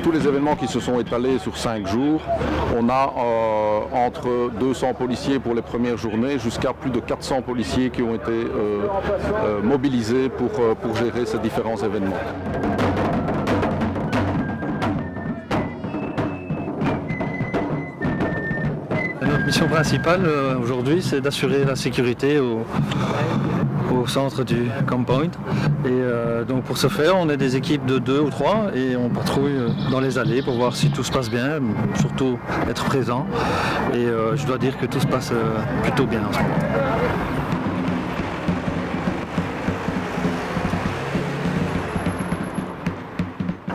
Tous les événements qui se sont étalés sur 5 jours, on a entre 200 policiers pour les premières journées jusqu'à plus de 400 policiers qui ont été mobilisés pour gérer ces différents événements. Notre mission principale aujourd'hui, c'est d'assurer la sécurité au centre du Camp Point. Et donc pour ce faire, on est des équipes de 2 ou 3 et on patrouille dans les allées pour voir si tout se passe bien, surtout être présent. Et je dois dire que tout se passe plutôt bien en ce moment.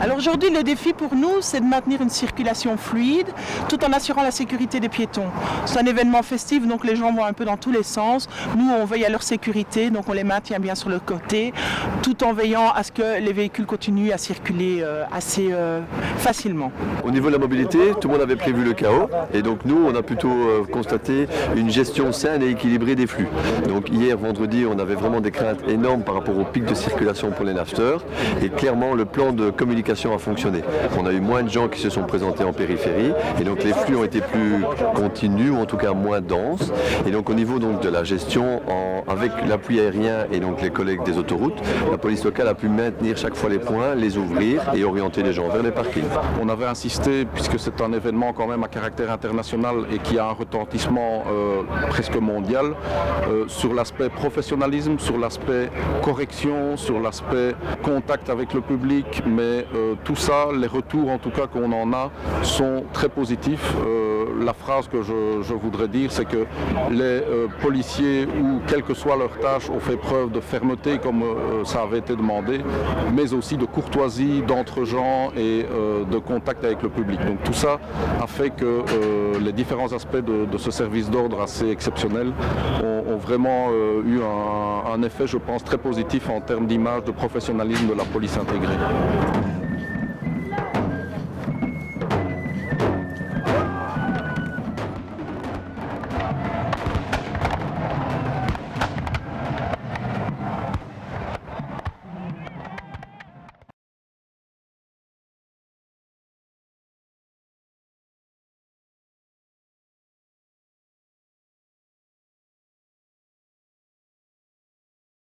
Alors aujourd'hui, le défi pour nous, c'est de maintenir une circulation fluide tout en assurant la sécurité des piétons. C'est un événement festif, donc les gens vont un peu dans tous les sens. Nous, on veille à leur sécurité, donc on les maintient bien sur le côté, tout en veillant à ce que les véhicules continuent à circuler assez facilement. Au niveau de la mobilité, tout le monde avait prévu le chaos, et donc nous, on a plutôt constaté une gestion saine et équilibrée des flux. Donc hier, vendredi, on avait vraiment des craintes énormes par rapport au pic de circulation pour les naveteurs, et clairement, le plan de communication a fonctionné. On a eu moins de gens qui se sont présentés en périphérie et donc les flux ont été plus continus ou en tout cas moins denses. Et donc au niveau donc de la gestion avec l'appui aérien et donc les collègues des autoroutes, la police locale a pu maintenir chaque fois les points, les ouvrir et orienter les gens vers les parkings. On avait insisté, puisque c'est un événement quand même à caractère international et qui a un retentissement presque mondial, sur l'aspect professionnalisme, sur l'aspect correction, sur l'aspect contact avec le public, mais tout ça, les retours en tout cas qu'on en a sont très positifs. La phrase que je voudrais dire, c'est que les policiers, ou quelle que soit leur tâche, ont fait preuve de fermeté comme ça avait été demandé, mais aussi de courtoisie, d'entre-gens et de contact avec le public. Donc tout ça a fait que les différents aspects de ce service d'ordre assez exceptionnel ont vraiment eu un effet, je pense, très positif en termes d'image, de professionnalisme de la police intégrée.